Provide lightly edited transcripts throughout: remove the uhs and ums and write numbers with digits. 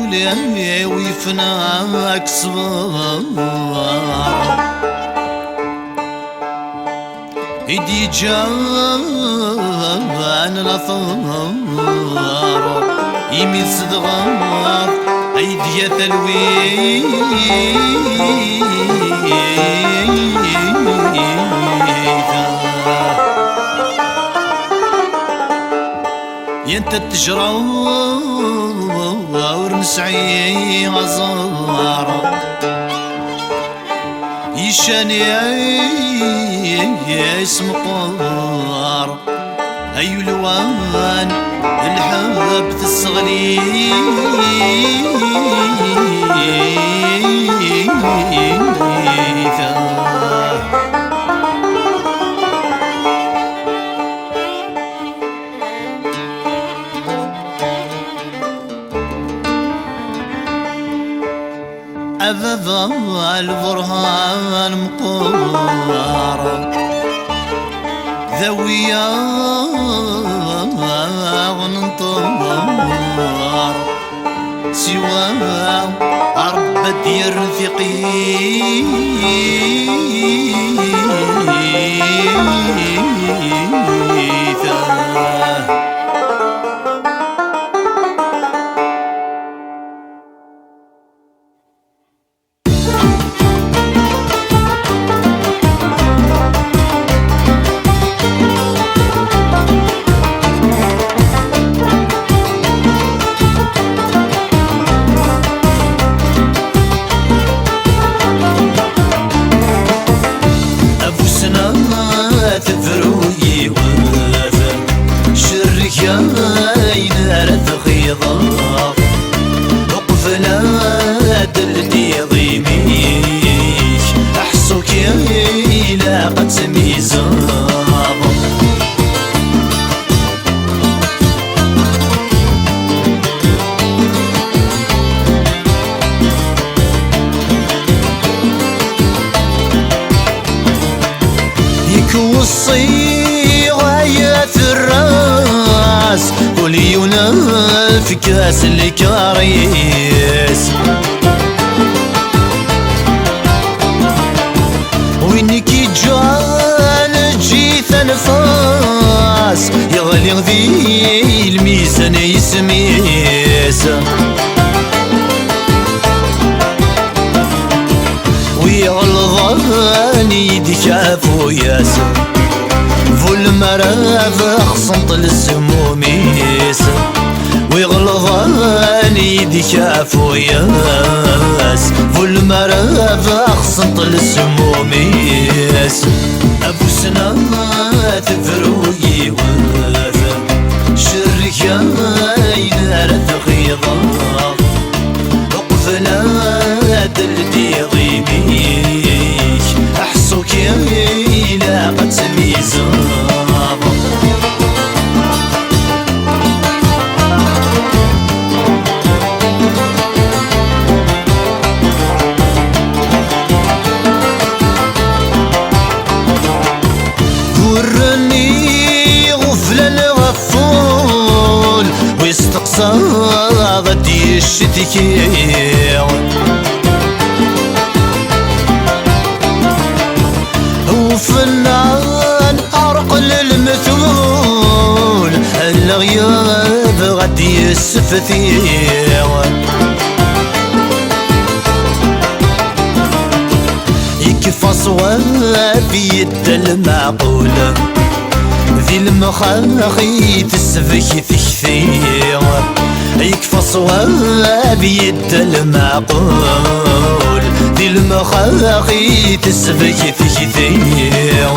لي ويفناك صبار ايدي جان الأثار يمين صدغار ايدي تلوي ينت تجرى ورنسعي غزار يشاني اسم طار اي الوان الحب تسغلي أبابا البرهان مقار ذويا وننطار سوى عربة يرفقي تفروي وذا شرك يا نار تخيضا وقفنا دلني ضيميك احسوك الى قد ميزاب والصيغة يا الراس وليونا في كاس الكريس وينك جال جيت انفاس يغلي ذي الميزان يسميس ويغلظاني ديكافو ياسر فول مرافق خصنط للسموميس ويغلظاني ديكافو ياس فول مرافق خصنط للسموميس ابو سنات فروي وذا شرك يا نار تخيضا وقفنا دلدي ضيميك احسوك الى قد ميزاب ورني غفل الغفول ويستقصى غدي الشتكي وفنان أرقل المثول الغياب غدي السفتي يكفى صواب يد المعقولة ذي المخاخي تسفك تكثير يكفى صواب يد المعقول ذي المخاخي تسفك تكثير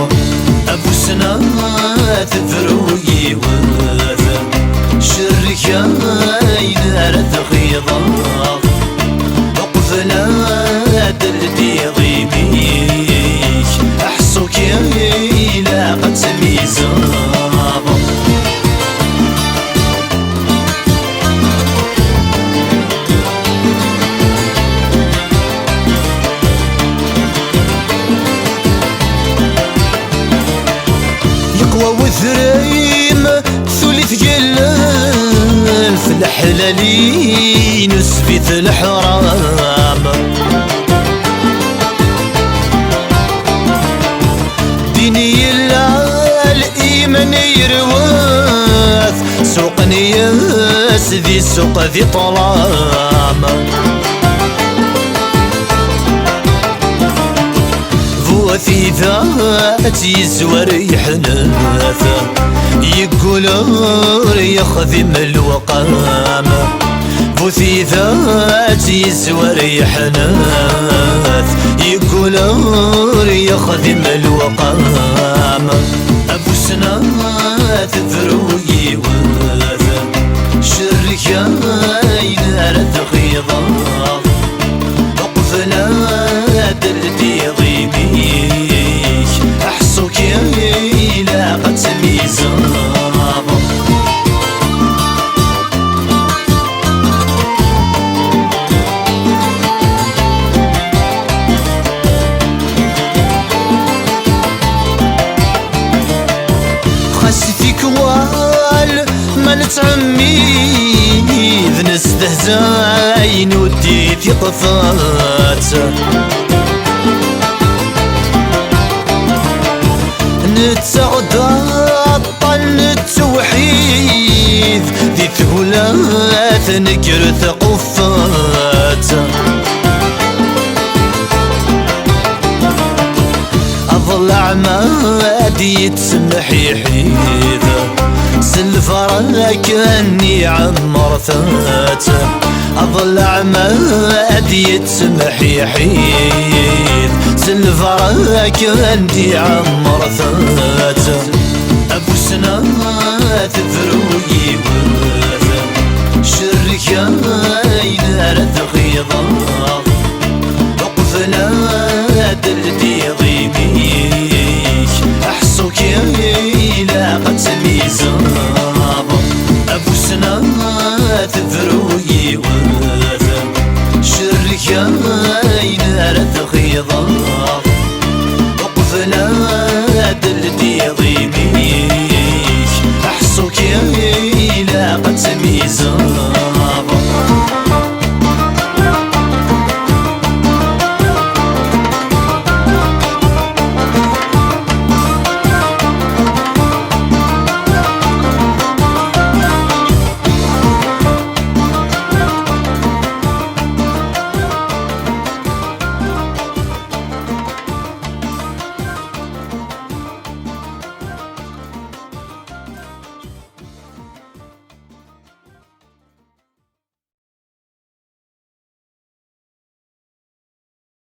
أبو سنات فروي وذا شرك يا نار تخيضا وقفنا دلدي ضيميك احسوك الى قد ميزاب يقوى وثريم ثلث جلال في الحلالي نسفيت الحرام ديني الإيمان يروث سوق نياس ذي سوق ذي طلام في ذات يزور يحنث يقول يخذم الوقام في ذات يزور يحنث يقول يخذم الوقام أبو سنات ذروي وث شركاين رد غيظاظ وقفنا دردي ضيميك أحصوك يا لاقة ميزاب خاستيك وال ما نتعميذ نستهزاين ودي في قفات نتغدى طن التوحيد ذي ثلاث نكرث قفات أضلع ما دي تسمح يحيذ سلفرك أني عمرثات أضلع ما دي تسمح يحيذ سلفرك أني عمرثات أبو سنات ذروي وث شركاين رد غيظاظ